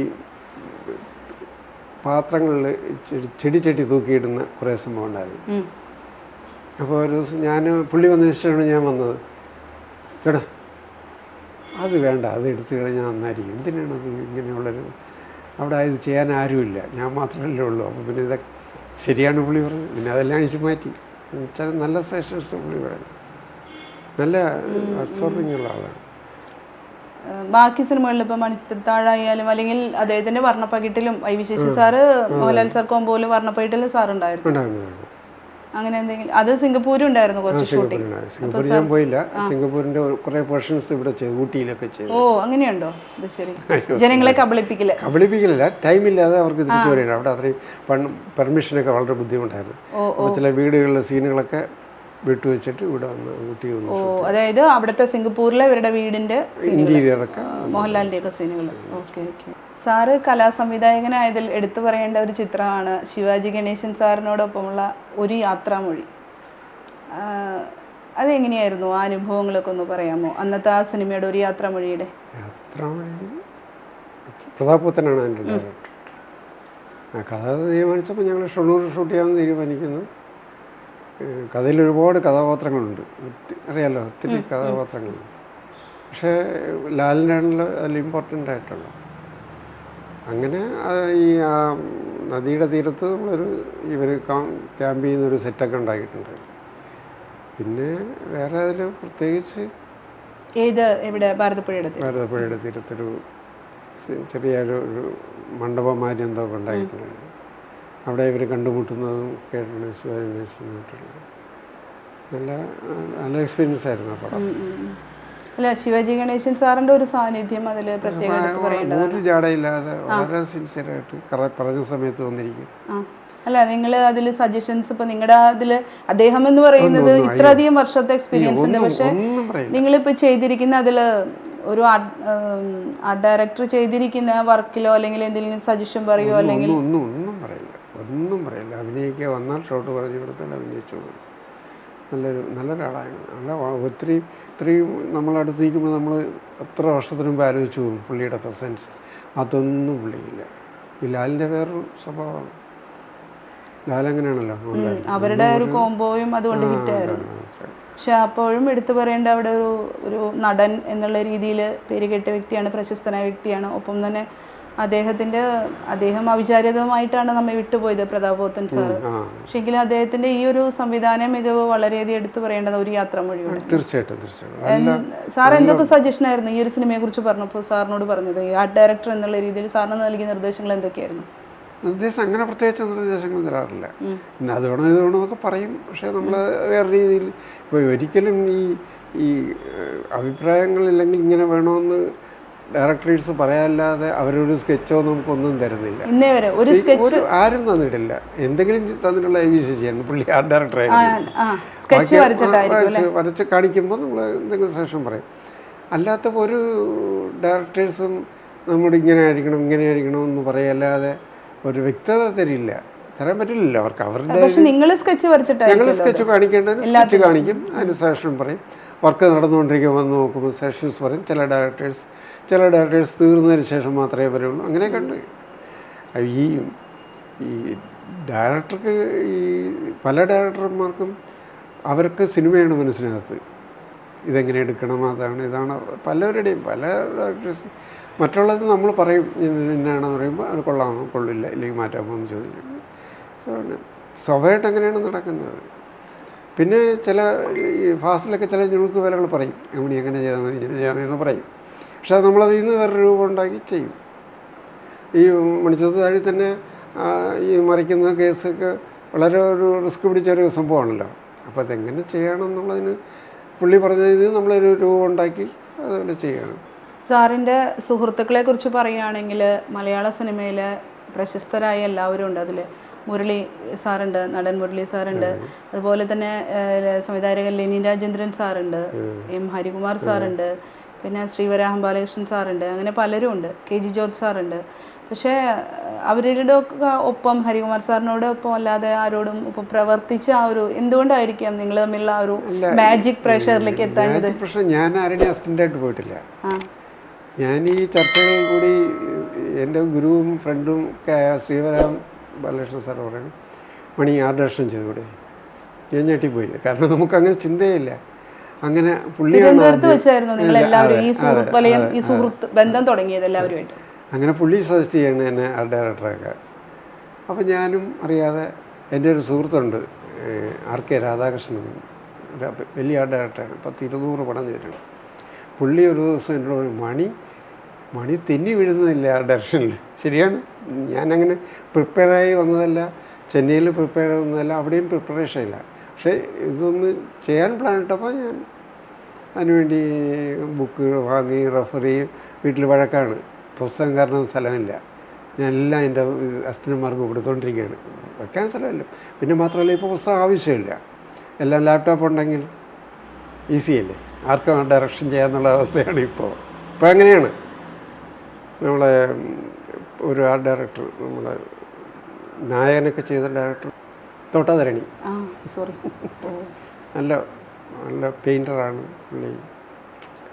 പാത്രങ്ങളിൽ ചെടി തൂക്കിയിടുന്ന കുറേ സംഭവം ഉണ്ടായിരുന്നു. അപ്പോൾ ഒരു ദിവസം പുള്ളി വന്നതിന് ശേഷമാണ് ഞാൻ വന്നത്. ചേട്ടാ അത് വേണ്ട, അത് എടുത്തു കഴിഞ്ഞാൽ നന്നായിരിക്കും, എന്തിനാണത് ഇങ്ങനെയുള്ളൊരു അവിടെ ഇത് ചെയ്യാൻ ആരുമില്ല, ഞാൻ മാത്രമല്ലേ ഉള്ളൂ. അപ്പോൾ പിന്നെ ഇതൊക്കെ ശരിയാണ് പുള്ളി പറഞ്ഞത്. പിന്നെ അതെല്ലാം അഴിച്ചു മാറ്റി. എന്നുവെച്ചാൽ നല്ല സെഷൻസ് പുള്ളി പറയുന്നത്, നല്ല അബ്സോർബിങ് ഉള്ള ആളാണ്. ബാക്കി സിനിമകളിൽ ഇപ്പോൾ മണിച്ചിത്രത്താഴായാലും അല്ലെങ്കിൽ അദ്ദേഹത്തിൻ്റെ വർണ്ണപ്പകിട്ടിലും വൈവിശേഷി സാറ് മോഹൻലാൽ സാർ കോമ്പോലും വർണ്ണപ്പകിട്ടിലും സാറുണ്ടായിരുന്നു. അങ്ങനെ എന്തെങ്കിലും? അത് സിംഗപ്പൂരും ഉണ്ടായിരുന്നു കുറച്ച് ഷൂട്ടിംഗ്. സിംഗപ്പൂർ ഞാൻ പോയില്ല. സിംഗപ്പൂരിന്റെ കുറേ പോർഷൻസ് ഇവിടെ ചെയ്തു, ഊട്ടിയിലൊക്കെ ചെയ്തു. ഓ അങ്ങനെയുണ്ടോ? അത് ശരി. ജനങ്ങളെ കബളിപ്പിക്കില്ല, ടൈമില്ലാതെ അവർക്ക് തിരിച്ചു വരികയാണ്. അവിടെ അത്രയും പെർമിഷനൊക്കെ വളരെ ബുദ്ധിമുട്ടായിരുന്നു. അപ്പോൾ ചില വീടുകളിലെ സീനുകളൊക്കെ വിട്ടുവെച്ചിട്ട് ഇവിടെ വന്ന് ഊട്ടി വന്നു. അതായത് അവിടുത്തെ സിംഗപ്പൂരിലെ ഇവരുടെ വീടിന്റെ ഇന്റീരിയറൊക്കെ മോഹൻലാലിന്റെ ഒക്കെ സീനുകൾ. ഓക്കെ. സാറ് കലാസംവിധായകനായതിൽ എടുത്തു പറയേണ്ട ഒരു ചിത്രമാണ് ശിവാജി ഗണേശൻ സാറിനോടൊപ്പമുള്ള ഒരു യാത്രാമൊഴി. അതെങ്ങനെയായിരുന്നു ആ അനുഭവങ്ങളൊക്കെ ഒന്ന് പറയാമോ? അന്നത്തെ ആ സിനിമയുടെ ഒരു യാത്രാമൊഴിയുടെ. പ്രതാപുത്തനാണ് അതിൻ്റെ ഡയറക്ടർ. ആ കഥ തീരുമാനിച്ചപ്പോൾ ഞങ്ങൾ ഷൊർണൂർ ഷൂട്ട് ചെയ്യാമെന്ന് തീരുമാനിക്കുന്നു. കഥയിൽ ഒരുപാട് കഥാപാത്രങ്ങളുണ്ട്, അറിയാലോ, ഒത്തിരി കഥാപാത്രങ്ങളുണ്ട്. പക്ഷേ ലാലിനാണല്ലോ അതിൽ ഇമ്പോർട്ടൻ്റ് ആയിട്ടുള്ളത്. അങ്ങനെ ഈ നദിയുടെ തീരത്ത് ഇവർ ക്യാമ്പ് ചെയ്യുന്നൊരു സെറ്റൊക്കെ ഉണ്ടാക്കിയിട്ടുണ്ട്. പിന്നെ വേറെ അതിൽ പ്രത്യേകിച്ച് ഭാരതപ്പുഴയുടെ തീരത്തൊരു ചെറിയൊരു മണ്ഡപമാരി എന്തോ ഉണ്ടായിട്ടുണ്ട്. അവിടെ ഇവർ കണ്ടുമുട്ടുന്നതും കേട്ടിട്ടുണ്ട്. ശിവാജി ഗണേശനായിട്ടുള്ള നല്ല എക്സ്പീരിയൻസ് ആയിരുന്നു ആ പടം. അല്ല, ശിവാജി ഗണേശൻ സാറിന്റെ ഒരു സാന്നിധ്യം അതിൽ പ്രത്യേകം എടുത്ത് പറയേണ്ടതാണ്. ഒരു ജാടയില്ലാതെ വളരെ സിൻസിയറായിട്ട് പറഞ്ഞ സമയത്ത് വന്നിരിക്കും. അല്ല, നിങ്ങൾ അതിൽ സജഷൻസ് ഇപ്പൊ നിങ്ങളുടെ അതിൽ അദ്ദേഹം എന്ന് പറയുന്നത് ഇത്രയധികം വർഷത്തെ എക്സ്പീരിയൻസ് ഉണ്ട്. പക്ഷെ നിങ്ങളിപ്പോ ചെയ്തിരിക്കുന്ന അതിൽ ഒരു ആർട്ട് ഡയറക്ടർ ചെയ്തിരിക്കുന്ന വർക്കിലോ അല്ലെങ്കിൽ എന്തെങ്കിലും സജഷൻ പറയുമോ? അല്ലെങ്കിൽ ഒന്നും പറയില്ല. അഭിനയിക്കുക വന്നാൽ ഷോട്ട് പറഞ്ഞു കൊടുത്താൽ അഭിനയിച്ചു. നല്ലൊരാളാണ്. ഇത്രയും നമ്മളടുത്ത് നിൽക്കുമ്പോൾ നമ്മൾ എത്ര വർഷത്തിന് മുമ്പ് ആലോചിച്ചു പോകും പുള്ളിയുടെ പ്രസൻസ്. അതൊന്നും പുള്ളിയില്ല. ഈ ലാലിൻ്റെ വേറൊരു സ്വഭാവമാണ്. ലാലങ്ങനെയാണല്ലോ, അവരുടെ ഒരു കോംബോയും അതുകൊണ്ട് ഹിറ്റായിരുന്നു. പക്ഷെ അപ്പോഴും എടുത്തു പറയേണ്ട അവിടെ ഒരു നടൻ എന്നുള്ള രീതിയിൽ പേര് കേട്ട വ്യക്തിയാണ്, പ്രശസ്തനായ വ്യക്തിയാണ്. ഒപ്പം തന്നെ അദ്ദേഹം അവിചാരിതമായിട്ടാണ് നമ്മെ വിട്ടുപോയത്, പ്രതാപോത്തൻ സാറ്. പക്ഷെ എങ്കിലും അദ്ദേഹത്തിന്റെ ഈ ഒരു സംവിധാന മികവ് വളരെയധികം എടുത്തു പറയേണ്ടത് ഒരു യാത്ര മൊഴിയുണ്ട്. തീർച്ചയായിട്ടും. സാർ എന്തൊക്കെ സജഷൻ ആയിരുന്നു ഈ ഒരു സിനിമയെ കുറിച്ച് പറഞ്ഞപ്പോൾ സാറിനോട് പറഞ്ഞത്? ഈ ആർട്ട് ഡയറക്ടർ എന്നുള്ള രീതിയിൽ സാറിന് നൽകിയ നിർദ്ദേശങ്ങൾ എന്തൊക്കെയായിരുന്നു? നിർദ്ദേശം അങ്ങനെ പ്രത്യേകിച്ച് നിർദ്ദേശങ്ങൾ തരാറില്ല. അത് വേണം ഇത് വേണമെന്നൊക്കെ പറയും. പക്ഷേ നമ്മൾ വേറെ രീതിയിൽ ഇപ്പോൾ ഒരിക്കലും ഈ അഭിപ്രായങ്ങളില്ലെങ്കിൽ ഇങ്ങനെ വേണമെന്ന് ഡയറക്ടേഴ്സ് പറയാല്ലാതെ അവരൊരു സ്കെച്ചോ നമുക്കൊന്നും തരുന്നില്ല. ആരും തന്നിട്ടില്ല. എന്തെങ്കിലും തന്നിട്ടുള്ള ചെയ്യണം. പുള്ളി ആർട്ട് ഡയറക്ടറായിരുന്നു, വരച്ച് കാണിക്കുമ്പോൾ നമ്മൾ എന്തെങ്കിലും സെഷൻ പറയും. അല്ലാത്ത ഒരു ഡയറക്ടേഴ്സും നമ്മുടെ ഇങ്ങനെ ആയിരിക്കണം എന്ന് പറയല്ലാതെ ഒരു വ്യക്തത തരാൻ പറ്റില്ലല്ലോ അവർക്ക്. അവരുടെ ഞങ്ങൾ സ്കെച്ച് കാണിക്കേണ്ടത് സ്കെച്ച് കാണിക്കും, അതിന് സെഷൻ പറയും. വർക്ക് നടന്നുകൊണ്ടിരിക്കുമ്പോൾ വന്ന് നോക്കുമ്പോൾ സെഷൻസ് പറയും. ചില ഡയറക്ടേഴ്സ് തീർന്നതിന് ശേഷം മാത്രമേ വരുള്ളൂ. അങ്ങനെയൊക്കെ ഉണ്ട്. ഈ ഡയറക്ടർക്ക് പല ഡയറക്ടർമാർക്കും അവർക്ക് സിനിമയാണ് മനസ്സിനകത്ത്. ഇതെങ്ങനെ എടുക്കണം, ഇതാണ് പലരുടെയും പല ഡയറക്ടേഴ്സ്. മറ്റുള്ളത് നമ്മൾ പറയും എന്നാണെന്ന് പറയുമ്പോൾ അത് കൊള്ളാമോ കൊള്ളില്ല ഇല്ലെങ്കിൽ മാറ്റാമോ എന്ന് ചോദിക്കും. സ്വാഭാവികമായിട്ട് അങ്ങനെയാണ് നടക്കുന്നത്. പിന്നെ ചില ഈ ഫാസിലൊക്കെ ചില ഞുണുക്ക് വിലകൾ പറയും, എങ്ങനെ ചെയ്താൽ മതി, ഇങ്ങനെ ചെയ്യണമെന്ന് പറയും. പക്ഷെ അത് നമ്മളതിൽ നിന്ന് വേറെ രൂപം ഉണ്ടാക്കി ചെയ്യും. ഈ മണിച്ചത് താഴി തന്നെ ഈ മറിക്കുന്ന കേസൊക്കെ വളരെ ഒരു റിസ്ക് പിടിച്ചൊരു സംഭവമാണല്ലോ. അപ്പോൾ അതെങ്ങനെ ചെയ്യണം എന്നുള്ളതിന് പുള്ളി പറഞ്ഞതിന് നമ്മളൊരു രൂപം ഉണ്ടാക്കി അതുപോലെ ചെയ്യണം. സാറിൻ്റെ സുഹൃത്തുക്കളെ കുറിച്ച് പറയുകയാണെങ്കിൽ മലയാള സിനിമയിലെ പ്രശസ്തരായ എല്ലാവരും ഉണ്ട്. അതിൽ മുരളി സാറുണ്ട്, നടൻ മുരളി സാറുണ്ട്, അതുപോലെ തന്നെ സംവിധായകൻ ലെനിൻ രാജേന്ദ്രൻ സാറുണ്ട്, എം ഹരികുമാർ സാറുണ്ട്, പിന്നെ ശ്രീവരാഹം ബാലകൃഷ്ണൻ സാറുണ്ട്, അങ്ങനെ പലരും ഉണ്ട്, KG ജോർജ് സാറുണ്ട്. പക്ഷേ അവരുടെ ഒപ്പം ഹരികുമാർ സാറിനോട് ഒപ്പം അല്ലാതെ ആരോടും ഒപ്പം പ്രവർത്തിച്ച ആ ഒരു എന്തുകൊണ്ടായിരിക്കാം നിങ്ങൾ തമ്മിലുള്ള ആ ഒരു മാജിക് പ്രഷറിലേക്ക് എത്താഞ്ഞത്? ഞാൻ ആരുടെയും അസിസ്റ്റൻ്റായിട്ട് പോയിട്ടില്ല. ഞാൻ ഈ ചർച്ചകളിൽ കൂടി എൻ്റെ ഗുരുവും ഫ്രണ്ടും ഒക്കെ ആയ ശ്രീവരാം ബാലകൃഷ്ണൻ സാർ പറയണം, മണി ആർട്ട് ഡയറക്ഷൻ ചെയ്തുകൂടെ? ഞാൻ ഞെട്ടിപ്പോയി. കാരണം നമുക്കങ്ങനെ ചിന്തയില്ല. അങ്ങനെ അങ്ങനെ പുള്ളി സജസ്റ്റ് ചെയ്യണം എന്നെ ആർട്ട് ഡയറക്ടറൊക്കെ. അപ്പോൾ ഞാനും അറിയാതെ എൻ്റെ ഒരു സുഹൃത്തുണ്ട്, RK രാധാകൃഷ്ണൻ, വലിയ ആർട്ട് ഡയറക്ടറാണ്, 10-20 പടം ചെയ്തിട്ടുണ്ട്. പുള്ളി ഒരു ദിവസം എന്നോട് മണി തെന്നി വീഴുന്നതില്ല ആർട്ട് ഡയറക്ഷനിൽ. ശരിയാണ്, ഞാനങ്ങനെ പ്രിപ്പയറായി വന്നതല്ല, ചെന്നൈയിൽ പ്രിപ്പയർ ആവുന്നതല്ല, അവിടെയും പ്രിപ്പറേഷൻ ഇല്ല. പക്ഷേ ഇതൊന്ന് ചെയ്യാൻ പ്ലാൻ ഇട്ടപ്പോൾ ഞാൻ അതിനുവേണ്ടി ബുക്ക് വാങ്ങി റെഫർ ചെയ്യും. വീട്ടിൽ വഴക്കാണ്, പുസ്തകം കാരണം സ്ഥലമില്ല. ഞാൻ എല്ലാം എൻ്റെ അസിസ്റ്റന്റുമാർക്ക് കൊടുത്തുകൊണ്ടിരിക്കുകയാണ്, വയ്ക്കാൻ സ്ഥലമില്ല. പിന്നെ മാത്രമല്ല ഇപ്പോൾ പുസ്തകം ആവശ്യമില്ല, എല്ലാം ലാപ്ടോപ്പ് ഉണ്ടെങ്കിൽ ഈസിയല്ലേ, ആർക്കും ഡയറക്ഷൻ ചെയ്യാന്നുള്ള അവസ്ഥയാണ് ഇപ്പോൾ. ഇപ്പോൾ അങ്ങനെയാണ്. നമ്മളെ ഒരു ആർട്ട് ഡയറക്ടർ, നമ്മളെ നായകനൊക്കെ ചെയ്ത ഡയറക്ടർ തോട്ടാധരണി, നല്ല പെയിൻറ്ററാണ്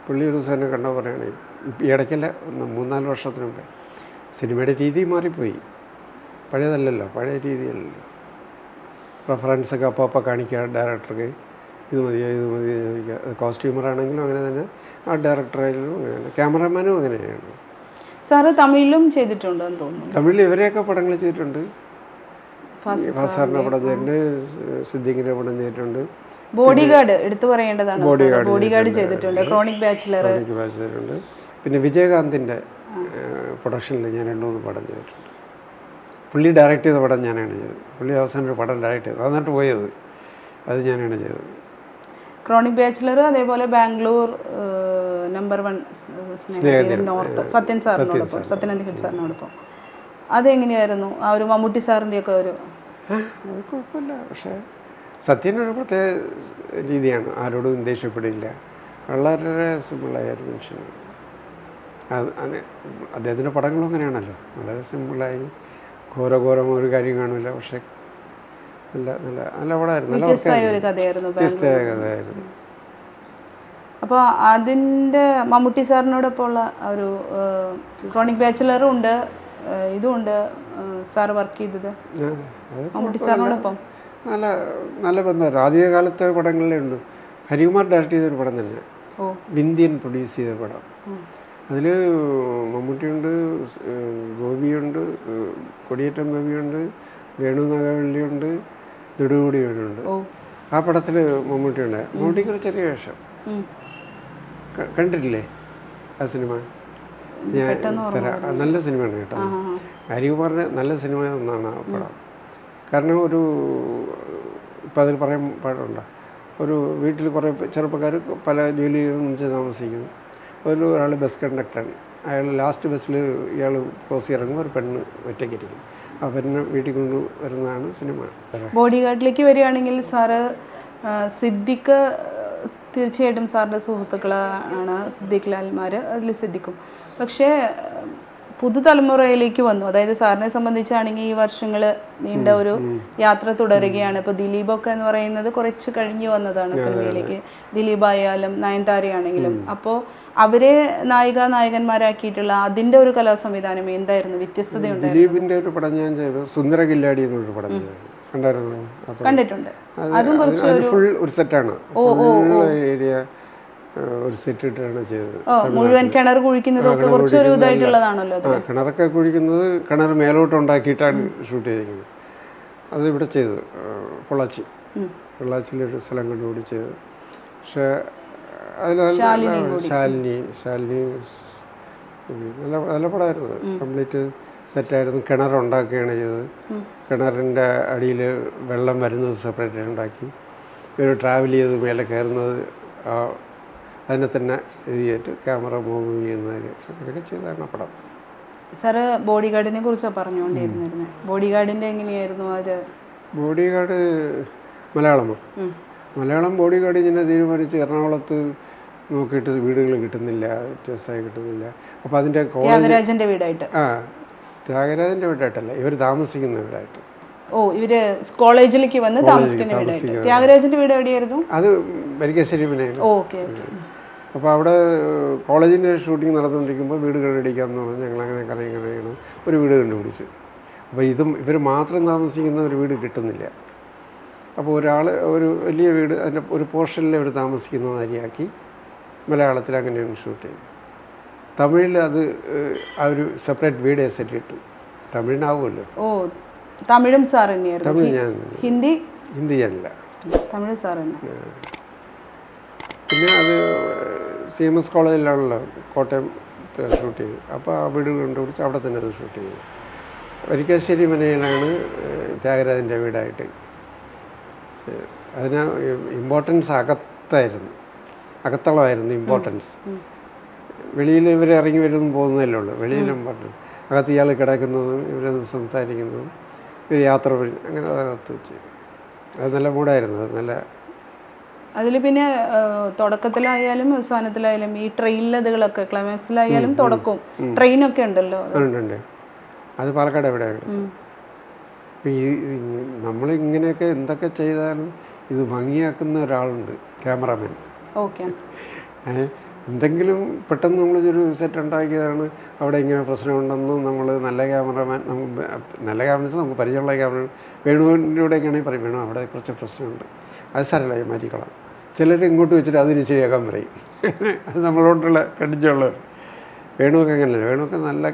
പുള്ളി ഒരു ദിവസം എന്നെ കണ്ടോ പറയുകയാണ്, ഈ ഇടയ്ക്കല്ല 3-4 വർഷത്തിന് മുമ്പേ സിനിമയുടെ രീതി മാറിപ്പോയി, പഴയതല്ലല്ലോ, പഴയ രീതിയല്ലല്ലോ. റെഫറൻസൊക്കെ അപ്പോൾ കാണിക്കുക ഡയറക്ടർക്ക്, ഇത് മതിയോ ചോദിക്കുക. കോസ്റ്റ്യൂമറാണെങ്കിലും അങ്ങനെ തന്നെ, ആർട്ട് ഡയറക്ടറായാലും അങ്ങനെയാണ്, ക്യാമറമാനും അങ്ങനെയാണ്. സാറ് തമിഴിലും ചെയ്തിട്ടുണ്ടെന്ന് തോന്നുന്നു. തമിഴിൽ ഇവരെയൊക്കെ പടങ്ങൾ ചെയ്തിട്ടുണ്ട്. ഫാസാറിൻ്റെ പടം ചെയ്തിട്ടുണ്ട്, സിദ്ദീഖിൻ്റെ പടം ചെയ്തിട്ടുണ്ട്. ബോഡിഗാർഡ് എടുത്തു പറയേണ്ടതാണ്, ബോഡിഗാർഡ് ചെയ്തിട്ടുണ്ട്, ക്രോണിക് ബാച്ചിലർ ചെയ്തിട്ടുണ്ട്. പിന്നെ വിജയകാന്തിൻ്റെ പ്രൊഡക്ഷനിൽ ഞാൻ 2-3 പടം ചെയ്തിട്ടുണ്ട്. പുള്ളി ഡയറക്റ്റ് ചെയ്ത പടം ഞാനാണ് ചെയ്തത്. പുള്ളി അവസാനം ഒരു പടം ഡയറക്റ്റ് ചെയ്തത്, എന്നിട്ട് പോയത് അത് ഞാനാണ് ചെയ്തത്. ക്രോണിക് ബാച്ചിലർ, അതേപോലെ ബാംഗ്ലൂർ നമ്പർ 1 സ്നേഹതീരം നോർത്ത് സത്യൻ സാറിനോടൊപ്പം, സത്യനന്ദിക്കൽ സാറിനോടൊപ്പം. അതെങ്ങനെയായിരുന്നു ആ ഒരു മമ്മൂട്ടി സാറിൻ്റെ ഒക്കെ ഒരു? അത് കുഴപ്പമില്ല. പക്ഷേ സത്യനൊരു പ്രത്യേക രീതിയാണ്, ആരോടും ദേഷ്യപ്പെടില്ല, വളരെ സിമ്പിളായ ഒരു മനുഷ്യനാണ്. അത് അദ്ദേഹത്തിൻ്റെ പടങ്ങളും അങ്ങനെയാണല്ലോ, വളരെ സിമ്പിളായി ഘോരഘോരമോ ഒരു കാര്യം കാണില്ല. പക്ഷേ നല്ല നല്ല നല്ല പടമായിരുന്നു, നല്ല വ്യത്യസ്തമായ ഒരു കഥയായിരുന്നു. വ്യത്യസ്തമായ കഥയായിരുന്നു. അപ്പോൾ അതിൻ്റെ മമ്മൂട്ടി സാറിനോടൊപ്പം ഉള്ള ഒരു ക്രോണിക് ബാച്ചിലറും ഉണ്ട്, ഇതുമുണ്ട് സാറ് വർക്ക് ചെയ്തത് മമ്മൂട്ടി സാറിനോടൊപ്പം. നല്ല നല്ല ബന്ധമായിരുന്നു. ആദ്യകാലത്തെ പടങ്ങളിലേ ഉണ്ട്. ഹരികുമാർ ഡയറക്റ്റ് ചെയ്തൊരു പടം തന്നെ, വിന്ധ്യൻ പ്രൊഡ്യൂസ് ചെയ്ത പടം. അതിൽ മമ്മൂട്ടിയുണ്ട്, ഗോപിയുണ്ട്, കൊടിയേറ്റം ഗോപിയുണ്ട്, വേണു നാഗവള്ളിയുണ്ട്, നെടുമുടി വേണുണ്ട്. ആ പടത്തിൽ മമ്മൂട്ടിയുണ്ട്. മമ്മൂട്ടിക്ക് ഒരു ചെറിയ വേഷം. കണ്ടിട്ടില്ലേ ആ സിനിമ? ഞാൻ തരാം. നല്ല സിനിമയാണ് കേട്ടോ. ഹരികുമാറിൻ്റെ നല്ല സിനിമ ഒന്നാണ് ആ പടം. കാരണം ഒരു ഇപ്പം അതിൽ പറയാൻ പാടുണ്ടോ, ഒരു വീട്ടിൽ കുറേ ചെറുപ്പക്കാർ പല ജോലികളും മുൻപ് താമസിക്കുന്നു. ഒരാൾ ബസ് കണ്ടക്ടറാണ്. അയാൾ ലാസ്റ്റ് ബസ്സിൽ ഇയാൾ ക്രോസ് ഇറങ്ങുമ്പോൾ ഒരു പെണ്ണ് ഒറ്റയ്ക്കിരിക്കും. ആ പെണ്ണ് വീട്ടിൽ കൊണ്ട് വരുന്നതാണ് സിനിമ. ബോഡി ഗാർഡിലേക്ക് വരികയാണെങ്കിൽ സാറ് സിദ്ദിഖ് തീർച്ചയായിട്ടും സാറിൻ്റെ സുഹൃത്തുക്കളാണ് സിദ്ദിഖ് ലാൽമാർ, അതിൽ സിദ്ദിഖും. പക്ഷേ പുതുതലമുറയിലേക്ക് വന്നു, അതായത് സാറിനെ സംബന്ധിച്ചാണെങ്കിൽ ഈ വർഷങ്ങൾ നീണ്ട ഒരു യാത്ര തുടരുകയാണ്. ഇപ്പോൾ ദിലീപൊക്കെ എന്ന് പറയുന്നത് കുറച്ച് കഴിഞ്ഞ് വന്നതാണ് സിനിമയിലേക്ക്, ദിലീപ് ആയാലും നയൻതാരയാണെങ്കിലും. അപ്പോൾ അവരെ നായകന്മാരാക്കിയിട്ടുള്ള അതിൻ്റെ ഒരു കലാ സംവിധാനം എന്തായിരുന്നു, വ്യത്യസ്തതയുണ്ട്? ദിലീപിൻ്റെ ഒരു പടം ഞാൻ ചെയ്തു, സുന്ദര കില്ലാടി എന്നൊരു പടം ചെയ്തു, കണ്ടിട്ടുണ്ട്. അതും കുറച്ച് ഫുൾ ഒരു സെറ്റാണ്, ഏരിയ ഒരു സെറ്റ് ഇട്ടാണ് ചെയ്തത്. മുഴുവൻ കിണർ കുഴിക്കുന്നതൊക്കെ കുറച്ചൊരു ഇതായിട്ടുള്ളതാണല്ലോ. കിണറൊക്കെ കുഴിക്കുന്നത് കിണർ മേലോട്ട് ഉണ്ടാക്കിയിട്ടാണ് ഷൂട്ട് ചെയ്തിരിക്കുന്നത്. അത് ഇവിടെ ചെയ്തു, പൊള്ളാച്ചിയിലൊരു സ്ഥലം കണ്ടുകൂടി ചെയ്തു. പക്ഷേ അതിൽ ശാലിനി നല്ല നല്ല പടമായിരുന്നു. കംപ്ലീറ്റ് സെറ്റായിരുന്നു. കിണറുണ്ടാക്കുകയാണ് ചെയ്തത്. കിണറിൻ്റെ അടിയിൽ വെള്ളം വരുന്നത് സെപ്പറേറ്റ് ഉണ്ടാക്കി, ഇവർ ട്രാവൽ ചെയ്ത് മേലെ കയറുന്നത് അതിനെ തന്നെ ഇത് ചെയ്തിട്ട് ക്യാമറ മൂവ് ചെയ്യുന്നതിൽ അങ്ങനെയൊക്കെ ചെയ്താണ് പടം. സാറ് ബോഡി ഗാർഡിനെ കുറിച്ചാണ് പറഞ്ഞുകൊണ്ടിരുന്നത്. ബോഡി ഗാർഡിൻ്റെ എങ്ങനെയായിരുന്നു അത്? Body guard Malayalam body guard ഇങ്ങനെ തീരുമാനിച്ച് എറണാകുളത്ത് നോക്കിയിട്ട് വീടുകൾ കിട്ടുന്നില്ല, വ്യത്യസ്തമായി കിട്ടുന്നില്ല. അപ്പോൾ അതിൻ്റെ ത്യാഗരാജൻ്റെ വീടായിട്ട്, ത്യാഗരാജൻ്റെ വീടായിട്ടല്ല, ഇവർ താമസിക്കുന്ന വീടായിട്ട്. ഇവര് കോളേജിലേക്ക് വന്ന് താമസിക്കുന്ന വീടായിട്ട്. ത്യാഗരാജൻ്റെ വീട് എവിടെയായിരുന്നു? അത് വരിക്കാശ്ശേരി മനയാണ്. ഓക്കെ. അപ്പോൾ അവിടെ കോളേജിൻ്റെ ഷൂട്ടിംഗ് നടന്നുകൊണ്ടിരിക്കുമ്പോൾ വീട് കണ്ടുപിടിക്കാമെന്ന് പറഞ്ഞ് ഞങ്ങളങ്ങനെ കറങ്ങി ഒരു വീട് കണ്ടുപിടിച്ചു. അപ്പോൾ ഇവർ മാത്രം താമസിക്കുന്ന ഒരു വീട് കിട്ടുന്നില്ല. അപ്പോൾ ഒരു വലിയ വീട് അതിൻ്റെ ഒരു പോർഷനിൽ അവർ താമസിക്കുന്ന മാതിരിയാക്കി മലയാളത്തിൽ അങ്ങനെയാണ് ഷൂട്ട് ചെയ്തത്. തമിഴിൽ അത് ആ ഒരു സെപ്പറേറ്റ് വീട് സെറ്റ് ഇട്ടു. തമിഴിനാവുമല്ലോ. തമിഴും സാർ തന്നെയായിരുന്നു? തമിഴ് ഞാൻ, ഹിന്ദി ഞാനില്ല, തമിഴ് സാർ തന്നെ. പിന്നെ അത് CMS കോളേജിലാണല്ലോ കോട്ടയം ഷൂട്ട് ചെയ്തു. അപ്പോൾ ആ വീട് കണ്ടുപിടിച്ച് അവിടെ തന്നെ അത് ഷൂട്ട് ചെയ്തു. വരിക്കാശ്ശേരി മനയിലാണ് ത്യാഗരാജൻ്റെ വീടായിട്ട്. അതിന് ഇമ്പോർട്ടൻസ് അകത്തളമായിരുന്നു ഇമ്പോർട്ടൻസ്. വെളിയിൽ ഇവർ ഇറങ്ങി വരുന്നു പോകുന്നതല്ലേ ഉള്ളൂ. വെളിയിൽ ഇമ്പോർട്ടൻസ്, അകത്ത് ഇയാൾ കിടക്കുന്നതും ഇവരൊന്ന് സംസാരിക്കുന്നതും ഇവർ യാത്ര അങ്ങനെ അതകത്ത് വെച്ച് അത് നല്ല മൂടായിരുന്നു. അത് നല്ല അതിൽ പിന്നെ തുടക്കത്തിലായാലും അവസാനത്തിലായാലും ഈ ട്രെയിനിലതുകളൊക്കെ ക്ലൈമാക്സിലായാലും തുടക്കവും ട്രെയിനൊക്കെ ഉണ്ടല്ലോ. ഉണ്ട്. അത് പാലക്കാട് എവിടെയാണ്. അപ്പോൾ നമ്മളിങ്ങനെയൊക്കെ എന്തൊക്കെ ചെയ്താലും ഇത് ഭംഗിയാക്കുന്ന ഒരാളുണ്ട്, ക്യാമറാമാൻ. ഓക്കെ. എന്തെങ്കിലും പെട്ടെന്ന് നമ്മളൊരു സെറ്റ് ഉണ്ടാക്കിയതാണ്, അവിടെ ഇങ്ങനെ പ്രശ്നമുണ്ടെന്നും നമ്മൾ നല്ല ക്യാമറമാൻ നമുക്ക് പരിചയമുള്ള ക്യാമറ വേണുവിൻ്റെയൊക്കെയാണെങ്കിൽ പറയും, വേണു അവിടെ കുറച്ച് പ്രശ്നമുണ്ട്, അത് സാരമില്ല മാറ്റിക്കളാം. ചിലർ ഇങ്ങോട്ട് വെച്ചിട്ട് അതിന് ശരിയാക്കാൻ പറയും. അത് നമ്മളോട്ടുള്ള കണ്ടിച്ചുള്ളവർ. വേണുവൊക്കെ അങ്ങനെയല്ല. വേണുവൊക്കെ നല്ല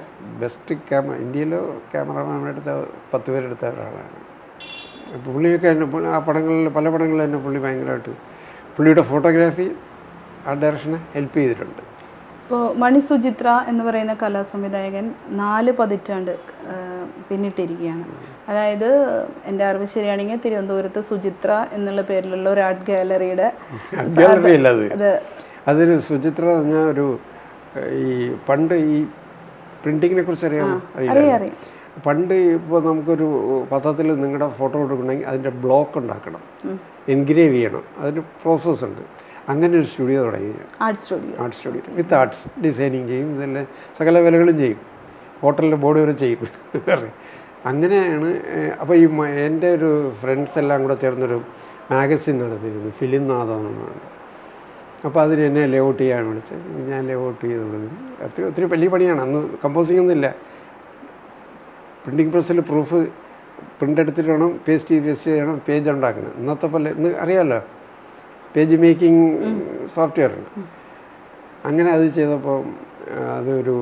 ബെസ്റ്റ് ഇന്ത്യയിലോ ക്യാമറമാനെടുത്ത 10 പേരെടുത്ത ഒരാളാണ്. പുള്ളിയൊക്കെ ആ പടങ്ങളിൽ പല പടങ്ങളിൽ തന്നെ പുള്ളി ഭയങ്കരമായിട്ട് പുള്ളിയുടെ ഫോട്ടോഗ്രാഫി ആ ഡയറക്ഷനെ ഹെൽപ്പ് ചെയ്തിട്ടുണ്ട്. ഇപ്പോൾ മണി സുചിത്ര എന്ന് പറയുന്ന കലാസംവിധായകൻ 4 പതിറ്റാണ്ട് പിന്നിട്ടിരിക്കുകയാണ്. അതായത് എൻ്റെ അറിവ് ശരിയാണെങ്കിൽ തിരുവനന്തപുരത്ത് സുചിത്ര എന്നുള്ള പേരിലുള്ള ഒരു ആർട്ട് ഗാലറിയുടെ അതൊരു സുചിത്ര പറഞ്ഞ ഒരു ഈ പണ്ട് ഈ പ്രിന്റിങ്ങിനെ കുറിച്ച് അറിയാം. പണ്ട് ഇപ്പോൾ നമുക്കൊരു പത്രത്തിൽ നിങ്ങളുടെ ഫോട്ടോ കൊടുക്കണമെങ്കിൽ അതിൻ്റെ ബ്ലോക്ക് ഉണ്ടാക്കണം, എൻഗ്രേവ് ചെയ്യണം, അതിന് പ്രോസസ്സുണ്ട്. അങ്ങനെ ഒരു സ്റ്റുഡിയോ തുടങ്ങി, ആർട്ട് സ്റ്റുഡിയോ വിത്ത് ആർട്സ് ഡിസൈനിങ് ചെയ്യും, ഇതെല്ലാം സകല വിലകളും ചെയ്യും, ഹോട്ടലിൻ്റെ ബോർഡ് വരെ ചെയ്യും. അങ്ങനെയാണ്. അപ്പോൾ ഈ എൻ്റെ ഒരു ഫ്രണ്ട്സ് എല്ലാം കൂടെ ചേർന്നൊരു മാഗസിൻ നടത്തിയിരുന്നു, ഫിലിം നാഥം എന്നാണ്. അപ്പോൾ അതിന് എന്നെ ലേഔട്ട് ചെയ്യാൻ വിളിച്ചത്. ഞാൻ ലേഔട്ട് ചെയ്ത് കൊടുക്കും. ഒത്തിരി വലിയ പണിയാണ്. അന്ന് കമ്പോസിംഗ് ഒന്നുമില്ല. പ്രിൻറ്റിങ് പ്രസ്സിൽ പ്രൂഫ് പ്രിൻ്റ് എടുത്തിട്ട് വേണം പേസ്റ്റ് ചെയ്യണം, പേജ് ഉണ്ടാക്കണം. ഇന്നത്തെ പോലെ ഇന്ന് അറിയാമല്ലോ, പേജ് മേക്കിംഗ് സോഫ്റ്റ്വെയർ ഉണ്ട്. അങ്ങനെ അത് ചെയ്തപ്പോൾ അതൊരു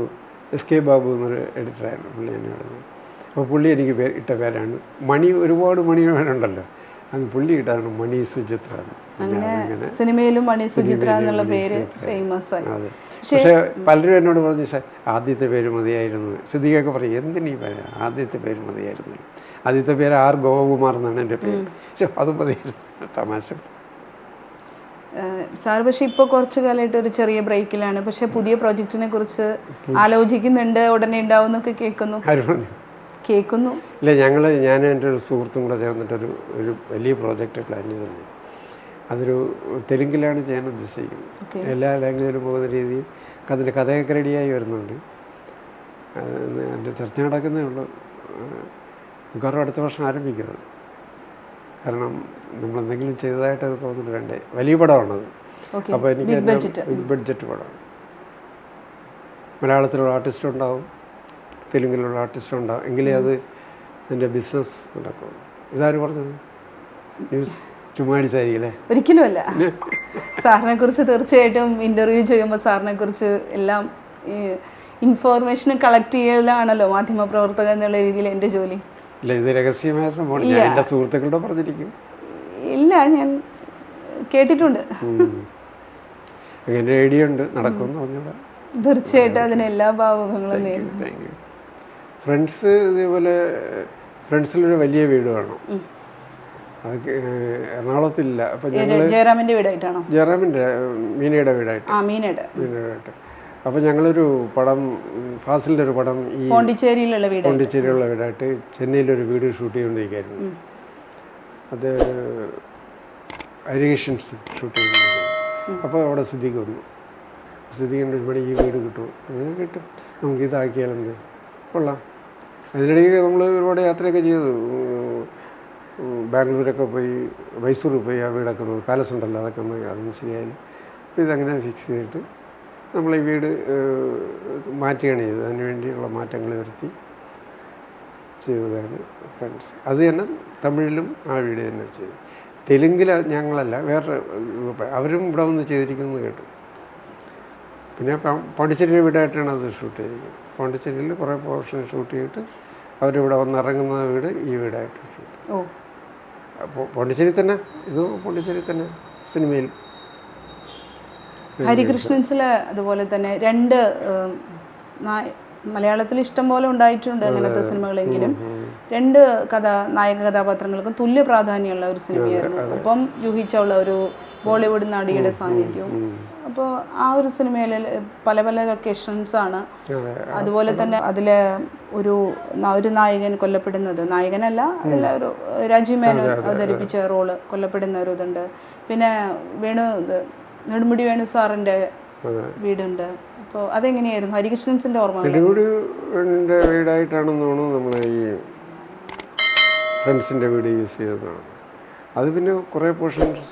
SK ബാബു എന്നൊരു എഡിറ്ററായിരുന്നു പുള്ളി എന്നെ ഇടുന്നത്. അപ്പോൾ പുള്ളി എനിക്ക് ഇട്ട പേരാണ് മണി. ഒരുപാട് മണികളുണ്ടല്ലോ, അന്ന് പുള്ളി ഇട്ടാണ് മണി സുചിത്ര. അങ്ങനെ സിനിമയിലും മണി സുചിത്ര എന്നുള്ള പേര് ഫേമസ് ആയി. അതെ. പക്ഷേ പലരും എന്നോട് പറഞ്ഞു, ആദ്യത്തെ പേര് മതിയായിരുന്നു. സിദ്ദീഖൊക്കെ പറയും, എന്തിനീ പറയാം, ആദ്യത്തെ പേര് മതിയായിരുന്നു. ആദ്യത്തെ പേര് R ഗോപകുമാർ എന്നാണ് എൻ്റെ പേര്. പക്ഷേ അത് മതിയായിരുന്നു. തമാശ. സാർ പക്ഷെ ഇപ്പോൾ കുറച്ച് കാലമായിട്ട് ഒരു ചെറിയ ബ്രേക്കിലാണ്. പക്ഷെ പുതിയ പ്രോജക്റ്റിനെ കുറിച്ച് ആലോചിക്കുന്നുണ്ട്, ഉടനെ ഉണ്ടാവും എന്നൊക്കെ കേൾക്കുന്നു. ഇല്ല, ഞാൻ എൻ്റെ ഒരു സുഹൃത്തും കൂടെ ചേർന്നിട്ടൊരു വലിയ പ്രോജക്റ്റ് പ്ലാൻ ചെയ്തിട്ടുണ്ട്. അതൊരു തെലുങ്കിലാണ് ചെയ്യാൻ ഉദ്ദേശിക്കുന്നത്. എല്ലാ ലാംഗ്വേജിലും പോകുന്ന രീതിയിൽ അതിൻ്റെ കഥയൊക്കെ റെഡിയായി വരുന്നുണ്ട്. എൻ്റെ ചർച്ച നടക്കുന്നേ ഉള്ളൂ. മിക്കവാറും അടുത്ത വർഷം ആരംഭിക്കുന്നത്. കാരണം നമ്മളെന്തെങ്കിലും ചെയ്തതായിട്ട് തോന്നിട്ട് വേണ്ടേ. വലിയ പടമാണത്. അപ്പോൾ എനിക്ക് ബിഗ് ബഡ്ജറ്റ് പടമാണ്. മലയാളത്തിലുള്ള ആർട്ടിസ്റ്റ് ഉണ്ടാവും, തെലുങ്കിലുള്ള ആർട്ടിസ്റ്റ് ഉണ്ടാവും, എങ്കിലേ അത് എൻ്റെ ബിസിനസ് നടക്കും. ഇതാര് പറഞ്ഞത്? ന്യൂസ് ചുമ്മാടിച്ചായിരിക്കല്ലേ? ഒരിക്കലുമല്ല. സാറിനെ കുറിച്ച് തീർച്ചയായിട്ടും ഇൻ്റർവ്യൂ ചെയ്യുമ്പോൾ സാറിനെ കുറിച്ച് എല്ലാം ഇൻഫോർമേഷൻ കളക്ട് ചെയ്യലാണല്ലോ മാധ്യമപ്രവർത്തകൻ എന്നുള്ള രീതിയിൽ എൻ്റെ ജോലി. ഇല്ല, ഇത് രഹസ്യമായ സംഭവമാണ്. ഞാൻ എൻ്റെ സുഹൃത്തുക്കളുടെ പറഞ്ഞിരിക്കും. ഇല്ല, ഞാൻ കേട്ടിട്ടുണ്ട്. അങ്ങനെ ഐഡിയ ഉണ്ട്, നടക്കുമെന്ന് പറഞ്ഞോളൂ. തീർച്ചയായിട്ടും അതിന് എല്ലാ ഭാവുകങ്ങളും നേരും. ഫ്രണ്ട്സ് ഇതേപോലെ ഫ്രണ്ട്സിലൊരു വലിയ വീട് വേണം. അത് എറണാകുളത്തില്ല. അപ്പം ഞങ്ങൾ ജയറാമിൻ്റെ വീടായിട്ടാണോ? ജയറാമിൻ്റെ മീനയുടെ വീടായിട്ട്. മീനയുടെ. അപ്പോൾ ഞങ്ങളൊരു പടം, ഫാസിലിൻ്റെ ഒരു പടം ഈ പോണ്ടിച്ചേരിയിലുള്ള വീടായിട്ട് ചെന്നൈയിലൊരു വീട് ഷൂട്ട് ചെയ്തുകൊണ്ടിരിക്കുകയായിരുന്നു. അത് ഹരികൃഷ്ണൻസ് ഷൂട്ട് ചെയ്തുകൊണ്ടിരിക്കുകയാണ്. അപ്പോൾ അവിടെ സിദ്ദീഖ് വന്നു. സിദ്ദീഖിൻ്റെ ഇവിടെ ഈ വീട് കിട്ടുമോ? കിട്ടും, നമുക്കിതാക്കിയാലെന്ത്, കൊള്ളാം. അതിനിടയ്ക്ക് നമ്മൾ ഒരുപാട് യാത്രയൊക്കെ ചെയ്തു. ബാംഗ്ലൂരൊക്കെ പോയി, മൈസൂർ പോയി ആ വീടൊക്കെ നോക്കി, പാലസ് ഉണ്ടല്ലോ, അതൊക്കെ അതൊന്നും ശരിയായില്ല. അപ്പോൾ ഇതങ്ങനെ ഫിക്സ് ചെയ്തിട്ട് നമ്മൾ ഈ വീട് മാറ്റുകയാണ് ചെയ്തത്. അതിന് വേണ്ടിയുള്ള മാറ്റങ്ങൾ വരുത്തി ചെയ്തതാണ് ഫ്രണ്ട്സ്. അത് തന്നെ തമിഴിലും ആ വീട് തന്നെ ചെയ്തു. തെലുങ്കിൽ ഞങ്ങളല്ല, വേറെ അവരും ഇവിടെ വന്ന് ചെയ്തിരിക്കുന്നത് കേട്ടു. പിന്നെ പോണ്ടിച്ചേരി വീടായിട്ടാണ് അത് ഷൂട്ട് ചെയ്തത്. പോണ്ടിച്ചേരിയിൽ കുറേ പോർഷൻ ഷൂട്ട് ചെയ്തിട്ട് അവരിവിടെ വന്നിറങ്ങുന്ന വീട് ഈ വീടായിട്ട് ഷൂട്ട്. അപ്പോൾ പോണ്ടിച്ചേരി തന്നെ, ഇത് പോണ്ടിച്ചേരി തന്നെ സിനിമയിൽ. ഹരികൃഷ്ണൻസിലെ അതുപോലെ തന്നെ 2 മലയാളത്തിൽ ഇഷ്ടം പോലെ ഉണ്ടായിട്ടുണ്ട് അങ്ങനത്തെ സിനിമകളെങ്കിലും 2 നായക കഥാപാത്രങ്ങൾക്കും തുല്യ പ്രാധാന്യമുള്ള ഒരു സിനിമയായിരുന്നു. ഒപ്പം ജൂഹി ചൗള ഒരു ബോളിവുഡ് നടിയുടെ സാന്നിധ്യവും. അപ്പോൾ ആ ഒരു സിനിമയിൽ പല ലൊക്കേഷൻസാണ്. അതുപോലെ തന്നെ അതിലെ ഒരു നായകൻ കൊല്ലപ്പെടുന്നത്, നായകനല്ല, അതിലെ ഒരു രാജീവ് മേനോൻ അവതരിപ്പിച്ച റോള് കൊല്ലപ്പെടുന്ന ഒരു ഇതുണ്ട്. പിന്നെ നെടുമുടി വേണു സാറിൻ്റെ വീടുണ്ട്. അപ്പോൾ അതെങ്ങനെയായിരുന്നു ഹരികൃഷ്ണൻസിൻ്റെ ഓർമ്മ? നെടുമുടിയുടെ വീടായിട്ടാണെന്ന് തോന്നുന്നു നമ്മൾ ഈ ഫ്രണ്ട്സിൻ്റെ വീട് യൂസ് ചെയ്തതാണ്. അത് പിന്നെ കുറേ പോർഷൻസ്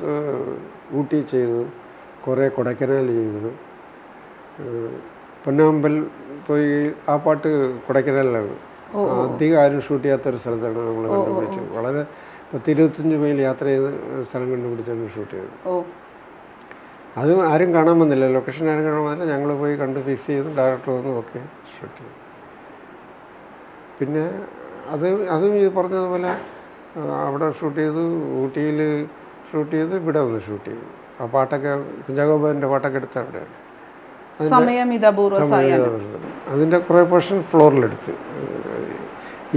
ഊട്ടി ചെയ്തു, കുറേ കൊടൈക്കനാൽ ചെയ്തു. പൊന്നാമ്പൽ പോയി ആ പാട്ട് കൊടൈക്കനാലിലാണ്. അധികം ആരും ഷൂട്ട് ചെയ്യാത്തൊരു സ്ഥലത്താണ് നമ്മൾ കണ്ടുപിടിച്ചത്. വളരെ 10-25 മൈൽ യാത്ര ചെയ്ത് സ്ഥലം കണ്ടുപിടിച്ചാണ് ഷൂട്ട് ചെയ്തത്. അത് ആരും കാണാൻ വന്നില്ല, ലൊക്കേഷൻ ആരും കാണാൻ വന്നില്ല. ഞങ്ങൾ പോയി കണ്ട് ഫിക്സ് ചെയ്തു, ഡയറക്ടർ വന്നു, ഓക്കെ ഷൂട്ട് ചെയ്തു. പിന്നെ അതും ഈ പറഞ്ഞതുപോലെ അവിടെ ഷൂട്ട് ചെയ്തു, ഊട്ടിയിൽ ഷൂട്ട് ചെയ്ത്, ഇവിടെ വന്ന് ഷൂട്ട് ചെയ്തു. ആ പാട്ടൊക്കെ കുഞ്ചാക്കോബൻ്റെ പാട്ടൊക്കെ എടുത്ത അവിടെയാണ്. സമയമിതപൂർവ്വ സായാഹ്നം. അതിൻ്റെ കുറേ പോർഷൻ ഫ്ലോറിലെടുത്ത്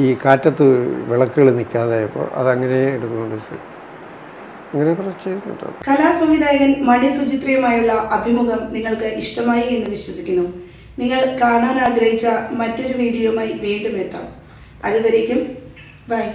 ഈ കാറ്റത്ത് വിളക്കുകൾ നിൽക്കാതായപ്പോൾ അതങ്ങനെ എടുത്തുകൊണ്ട് വെച്ച് അങ്ങനെ കുറച്ച് ചെയ്തിട്ടുണ്ട്. കലാസംവിധായകൻ മണി സുചിത്രയുമായുള്ള അഭിമുഖം നിങ്ങൾക്ക് ഇഷ്ടമായി എന്ന് വിശ്വസിക്കുന്നു. നിങ്ങൾ കാണാൻ ആഗ്രഹിച്ച മറ്റൊരു വീഡിയോയുമായി വീണ്ടും എത്താം. അതുവരേക്കും ബൈ.